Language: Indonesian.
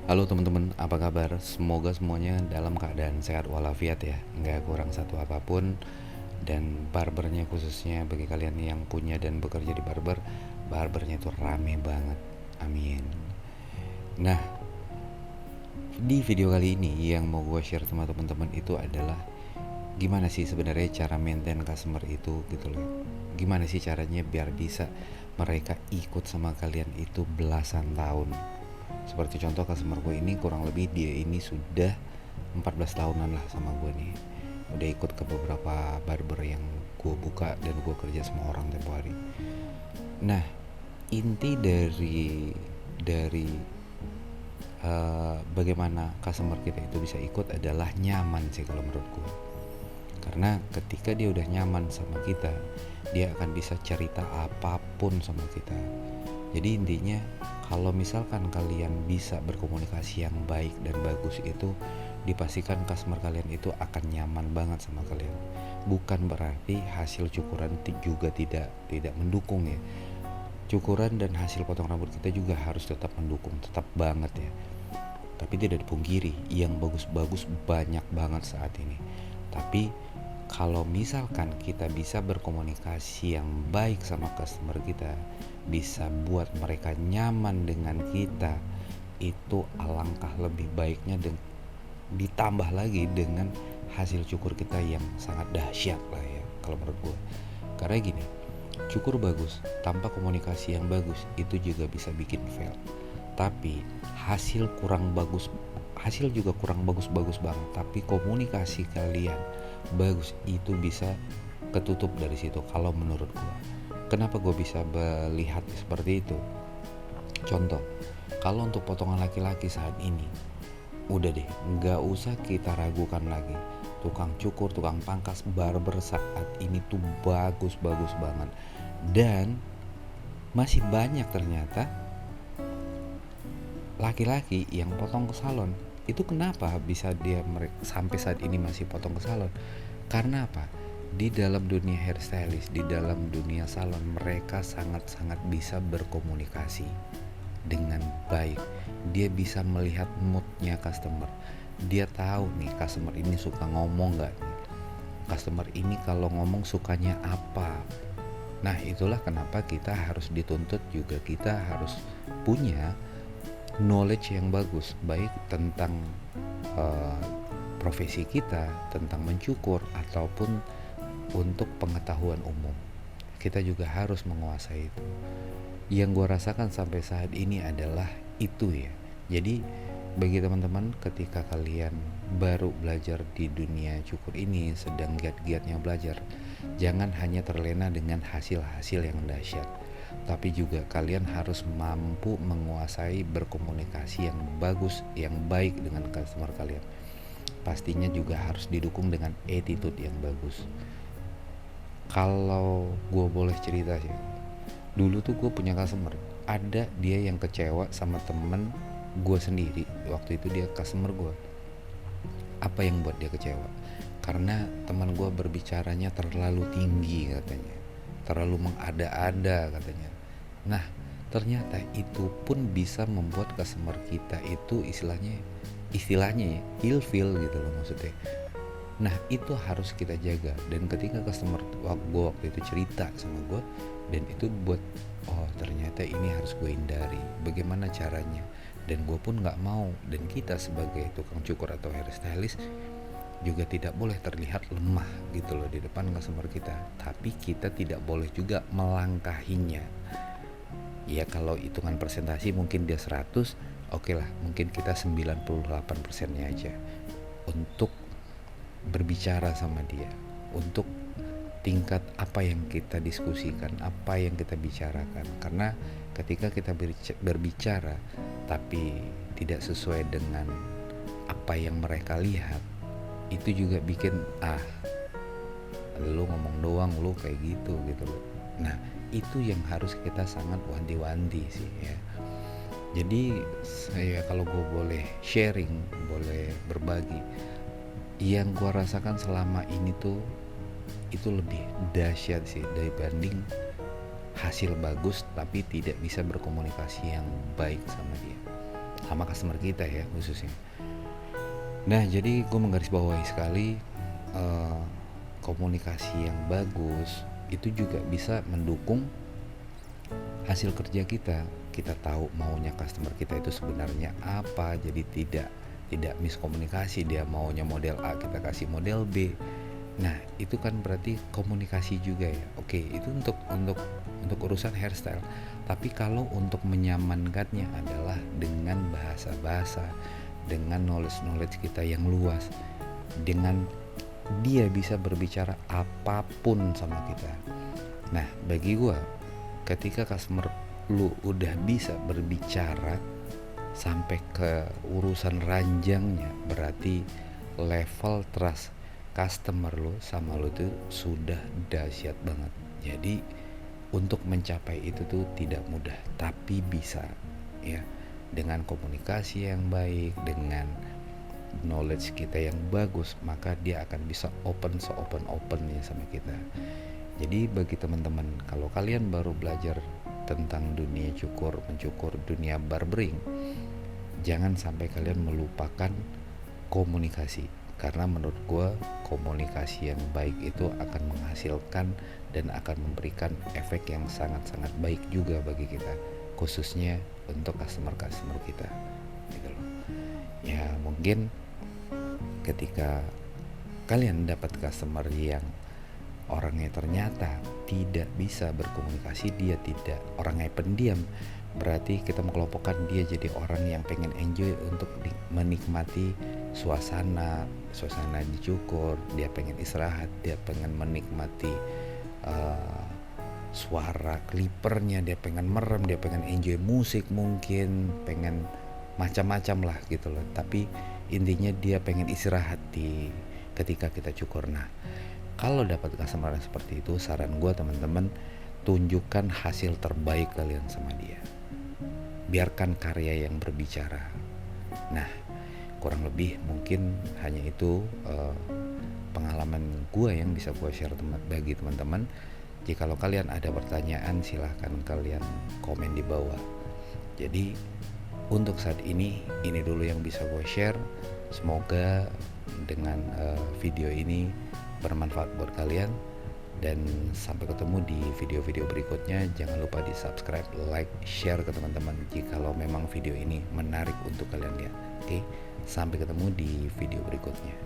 Halo teman-teman, apa kabar? Semoga semuanya dalam keadaan sehat walafiat ya, nggak kurang satu apapun. Dan barbernya khususnya bagi kalian yang punya dan bekerja di barbernya itu rame banget. Amin. Nah, di video kali ini yang mau gue share sama teman-teman itu adalah gimana sih sebenarnya cara maintain customer itu gitu loh. Gimana sih caranya biar bisa mereka ikut sama kalian itu belasan tahun. Seperti contoh customer gue ini kurang lebih dia ini sudah 14 tahunan lah sama gue nih. Udah ikut ke beberapa barber yang gue buka dan gue kerja sama orang tempo hari. Nah, inti dari bagaimana customer kita itu bisa ikut adalah nyaman sih kalau menurut gue. Karena ketika dia udah nyaman sama kita, dia akan bisa cerita apapun sama kita. Jadi intinya kalau misalkan kalian bisa berkomunikasi yang baik dan bagus itu dipastikan customer kalian itu akan nyaman banget sama kalian. Bukan berarti hasil cukuran juga tidak mendukung ya. Cukuran dan hasil potong rambut kita juga harus tetap mendukung, tetap banget ya. Tapi tidak dipungkiri, yang bagus-bagus banyak banget saat ini. Tapi kalau misalkan kita bisa berkomunikasi yang baik sama customer kita, bisa buat mereka nyaman dengan kita, itu alangkah lebih baiknya ditambah lagi dengan hasil cukur kita yang sangat dahsyat lah ya kalau menurut gue. Karena gini, cukur bagus tanpa komunikasi yang bagus itu juga bisa bikin fail. Tapi hasil juga kurang bagus-bagus banget, tapi komunikasi kalian bagus itu bisa ketutup dari situ kalau menurut gue. Kenapa gue bisa melihat seperti itu? Contoh, kalau untuk potongan laki-laki saat ini, udah deh, nggak usah kita ragukan lagi. Tukang cukur, tukang pangkas, barber saat ini tuh bagus-bagus banget. Dan masih banyak ternyata laki-laki yang potong ke salon. Itu kenapa bisa dia sampai saat ini masih potong ke salon? Karena apa? Di dalam dunia hairstylist, di dalam dunia salon, mereka sangat-sangat bisa berkomunikasi dengan baik. Dia bisa melihat moodnya customer. Dia tahu nih customer ini suka ngomong gak nih. Customer ini kalau ngomong sukanya apa. Nah, itulah kenapa kita harus dituntut juga, kita harus punya knowledge yang bagus, baik tentang profesi kita, tentang mencukur, ataupun untuk pengetahuan umum. Kita juga harus menguasai itu. Yang gue rasakan sampai saat ini adalah itu ya. Jadi bagi teman-teman, ketika kalian baru belajar di dunia cukur ini, sedang giat-giatnya belajar, jangan hanya terlena dengan hasil-hasil yang dahsyat, tapi juga kalian harus mampu menguasai berkomunikasi yang bagus, yang baik dengan customer kalian. Pastinya juga harus didukung dengan attitude yang bagus. Kalau gue boleh cerita sih, dulu tuh gue punya customer, ada dia yang kecewa sama temen gue sendiri. Waktu itu dia customer gue. Apa yang buat dia kecewa? Karena teman gue berbicaranya terlalu tinggi katanya, terlalu mengada-ada katanya. Nah, ternyata itu pun bisa membuat customer kita itu istilahnya ya ilfeel gitu loh maksudnya. Nah, itu harus kita jaga. Dan ketika customer gue waktu itu cerita sama gue, dan itu buat, oh ternyata ini harus gue hindari, bagaimana caranya. Dan gue pun gak mau, dan kita sebagai tukang cukur atau hairstylist juga tidak boleh terlihat lemah gitu loh di depan customer kita. Tapi kita tidak boleh juga melangkahinya. Ya kalau hitungan persentasi mungkin dia 100, oke lah, mungkin kita 98%-nya aja untuk berbicara sama dia, untuk tingkat apa yang kita diskusikan, apa yang kita bicarakan. Karena ketika kita berbicara tapi tidak sesuai dengan apa yang mereka lihat, itu juga bikin lu ngomong doang lu kayak gitu loh. Nah, itu yang harus kita sangat wanti-wanti sih ya. Jadi saya kalau gue boleh sharing, boleh berbagi, yang gue rasakan selama ini tuh itu lebih dahsyat sih dibanding hasil bagus tapi tidak bisa berkomunikasi yang baik sama dia. sama customer kita ya khususnya. Nah jadi gue menggarisbawahi sekali komunikasi yang bagus itu juga bisa mendukung hasil kerja kita. Kita tahu maunya customer kita itu sebenarnya apa, jadi tidak miskomunikasi. Dia maunya model A, kita kasih model B. Nah itu kan berarti komunikasi juga ya. Oke, itu untuk urusan hairstyle. Tapi kalau untuk menyamankannya adalah dengan bahasa-bahasa, dengan knowledge kita yang luas, dengan dia bisa berbicara apapun sama kita. Nah bagi gue, ketika customer lu udah bisa berbicara sampai ke urusan ranjangnya, berarti level trust customer lu sama lu tuh sudah dahsyat banget. Jadi untuk mencapai itu tuh tidak mudah, tapi bisa ya, dengan komunikasi yang baik, dengan knowledge kita yang bagus, maka dia akan bisa opennya sama kita. Jadi bagi teman-teman, kalau kalian baru belajar tentang dunia mencukur dunia barbering, jangan sampai kalian melupakan komunikasi. Karena menurut gue komunikasi yang baik itu akan menghasilkan dan akan memberikan efek yang sangat-sangat baik juga bagi kita, khususnya untuk customer kita gitu loh. Ya mungkin ketika kalian dapat customer yang orangnya ternyata tidak bisa berkomunikasi, dia tidak orangnya pendiam, berarti kita mengelompokkan dia jadi orang yang pengen enjoy untuk menikmati suasana dicukur, dia pengen istirahat, dia pengen menikmati suara clippernya, dia pengen merem, dia pengen enjoy musik, mungkin pengen macam-macam lah gitu loh. Tapi intinya dia pengen istirahat ketika kita cukur. Nah kalau dapat customer seperti itu, saran gue teman-teman, tunjukkan hasil terbaik kalian sama dia. Biarkan karya yang berbicara. Nah, kurang lebih mungkin hanya itu pengalaman gue yang bisa gue share bagi teman-teman. Jikalau kalian ada pertanyaan, silahkan kalian komen di bawah. Jadi untuk saat ini dulu yang bisa gue share. Semoga dengan video ini bermanfaat buat kalian, dan sampai ketemu di video-video berikutnya. Jangan lupa di subscribe, like, share ke teman-teman jikalau memang video ini menarik untuk kalian lihat. Oke, sampai ketemu di video berikutnya.